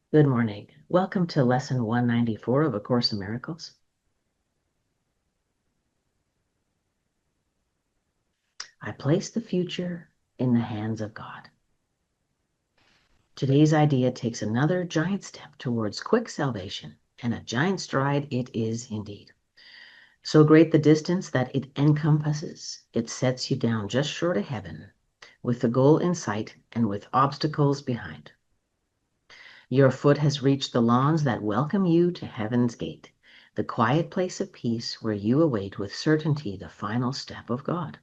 Good morning. Welcome to Lesson 194 of A Course in Miracles. I place the future in the hands of God. Today's idea takes another giant step towards quick salvation, and a giant stride it is indeed. So great the distance that it encompasses, it sets you down just short of heaven, with the goal in sight and with obstacles behind. Your foot has reached the lawns that welcome you to heaven's gate, the quiet place of peace where you await with certainty the final step of God.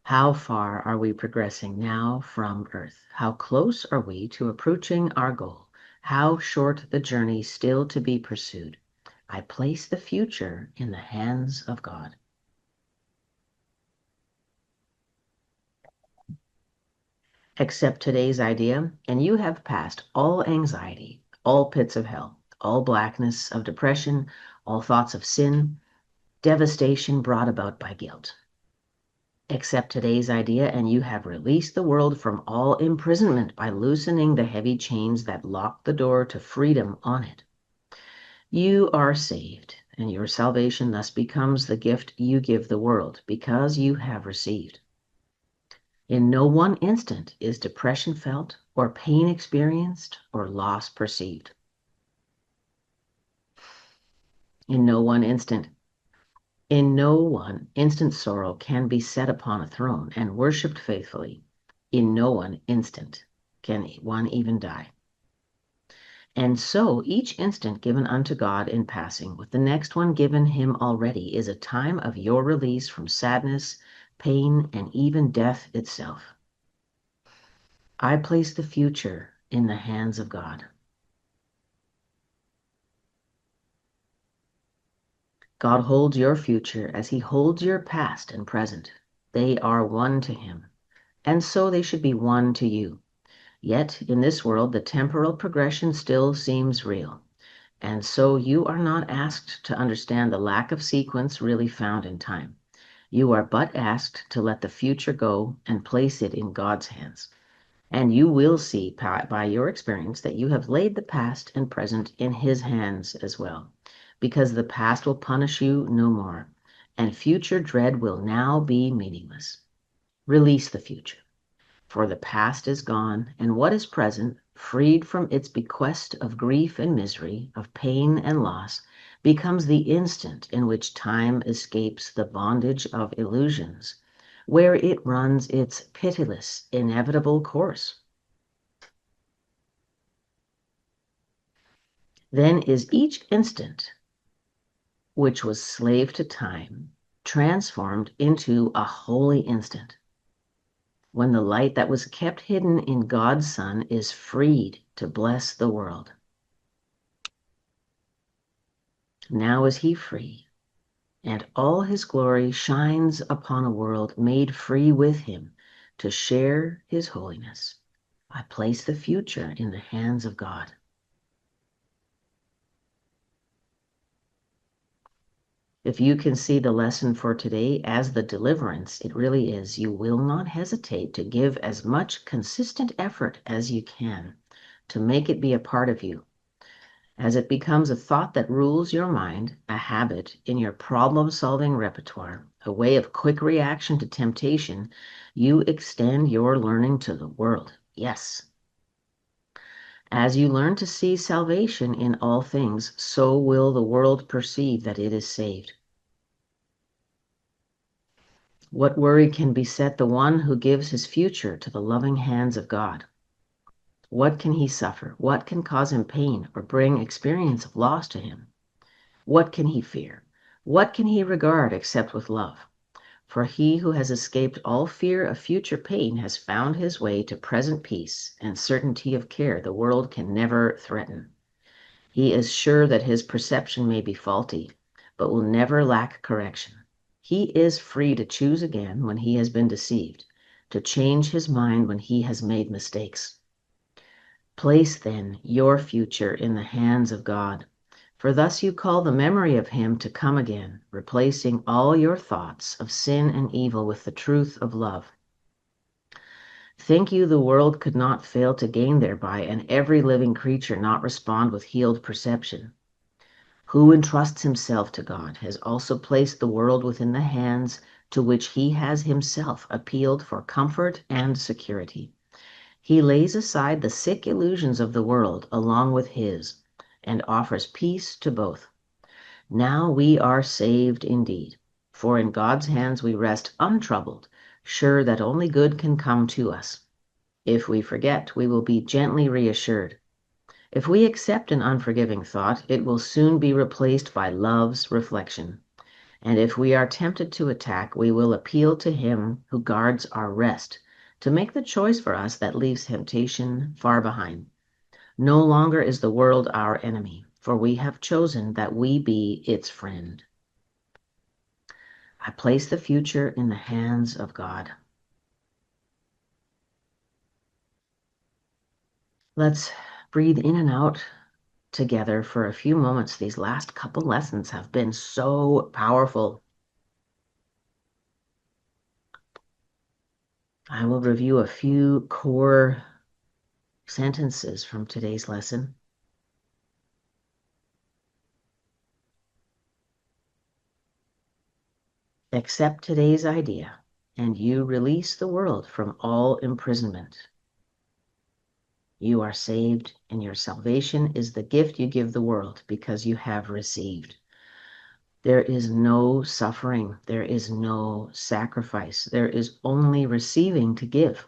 How far are we progressing now from Earth? How close are we to approaching our goal? How short the journey still to be pursued? I place the future in the hands of God. Accept today's idea, and you have passed all anxiety, all pits of hell, all blackness of depression, all thoughts of sin, devastation brought about by guilt. Accept today's idea, and you have released the world from all imprisonment by loosening the heavy chains that lock the door to freedom on it. You are saved, and your salvation thus becomes the gift you give the world because you have received. In no one instant is depression felt, or pain experienced, or loss perceived. In no one instant sorrow can be set upon a throne and worshipped faithfully. In no one instant can one even die. And so each instant given unto God in passing, with the next one given him already, is a time of your release from sadness, pain, and even death itself. I place the future in the hands of God. God holds your future as he holds your past and present. They are one to him, and so they should be one to you. Yet in this world, the temporal progression still seems real. And so you are not asked to understand the lack of sequence really found in time. You are but asked to let the future go and place it in God's hands. And you will see by your experience that you have laid the past and present in his hands as well, because the past will punish you no more, and future dread will now be meaningless. Release the future, for the past is gone, and what is present, freed from its bequest of grief and misery, of pain and loss, becomes the instant in which time escapes the bondage of illusions, where it runs its pitiless, inevitable course. Then is each instant, which was slave to time, transformed into a holy instant, when the light that was kept hidden in God's Son is freed to bless the world. Now is he free, and all his glory shines upon a world made free with him to share his holiness. I place the future in the hands of God. If you can see the lesson for today as the deliverance it really is, you will not hesitate to give as much consistent effort as you can to make it be a part of you. As it becomes a thought that rules your mind, a habit in your problem-solving repertoire, a way of quick reaction to temptation, you extend your learning to the world. Yes. As you learn to see salvation in all things, so will the world perceive that it is saved. What worry can beset the one who gives his future to the loving hands of God? What can he suffer? What can cause him pain or bring experience of loss to him? What can he fear? What can he regard except with love? For he who has escaped all fear of future pain has found his way to present peace and certainty of care the world can never threaten. He is sure that his perception may be faulty, but will never lack correction. He is free to choose again when he has been deceived, to change his mind when he has made mistakes. Place then your future in the hands of God, for thus you call the memory of him to come again, replacing all your thoughts of sin and evil with the truth of love. Think you the world could not fail to gain thereby, and every living creature not respond with healed perception? Who entrusts himself to God has also placed the world within the hands to which he has himself appealed for comfort and security. He lays aside the sick illusions of the world along with his, and offers peace to both. Now we are saved indeed, for in God's hands we rest untroubled, sure that only good can come to us. If we forget, we will be gently reassured. If we accept an unforgiving thought, it will soon be replaced by love's reflection. And if we are tempted to attack, we will appeal to him who guards our rest, to make the choice for us that leaves temptation far behind. No longer is the world our enemy, for we have chosen that we be its friend. I place the future in the hands of God. Let's breathe in and out together for a few moments. These last couple lessons have been so powerful. I will review a few core sentences from today's lesson. Accept today's idea, and you release the world from all imprisonment. You are saved, and your salvation is the gift you give the world because you have received. There is no suffering. There is no sacrifice. There is only receiving to give.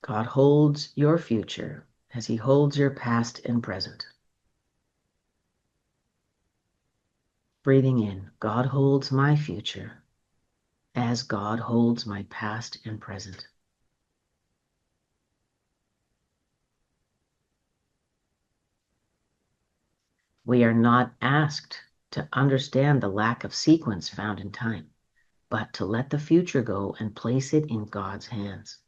God holds your future as he holds your past and present. Breathing in, God holds my future as God holds my past and present. We are not asked to understand the lack of sequence found in time, but to let the future go and place it in God's hands.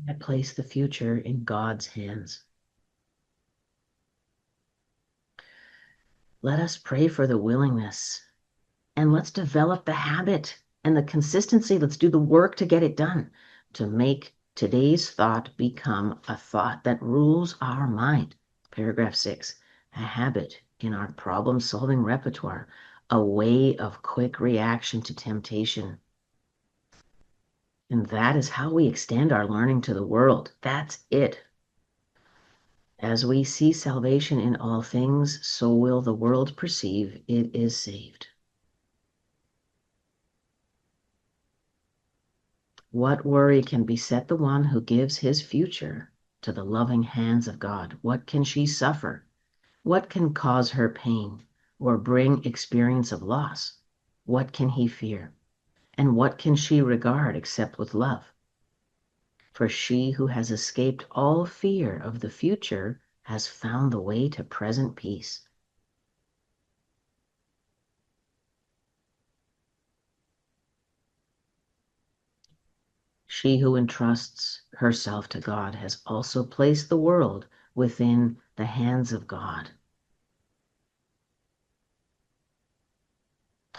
I place the future in God's hands. Let us pray for the willingness, and let's develop the habit and the consistency. Let's do the work to get it done, to make today's thought become a thought that rules our mind. Paragraph 6, a habit in our problem-solving repertoire, a way of quick reaction to temptation. And that is how we extend our learning to the world. That's it. As we see salvation in all things, so will the world perceive it is saved. What worry can beset the one who gives his future to the loving hands of God? What can she suffer? What can cause her pain or bring experience of loss? What can he fear? And what can she regard except with love? For she who has escaped all fear of the future has found the way to present peace. She who entrusts herself to God has also placed the world within the hands of God.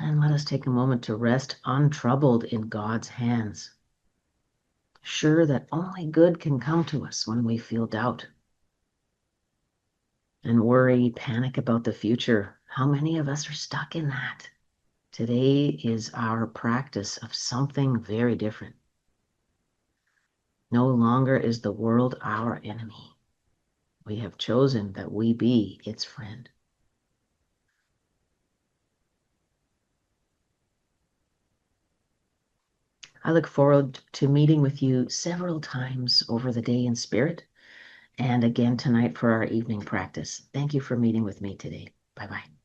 And let us take a moment to rest untroubled in God's hands, sure that only good can come to us when we feel doubt and worry, panic about the future. How many of us are stuck in that? Today is our practice of something very different. No longer is the world our enemy. We have chosen that we be its friend. I look forward to meeting with you several times over the day in spirit, and again tonight for our evening practice. Thank you for meeting with me today. Bye-bye.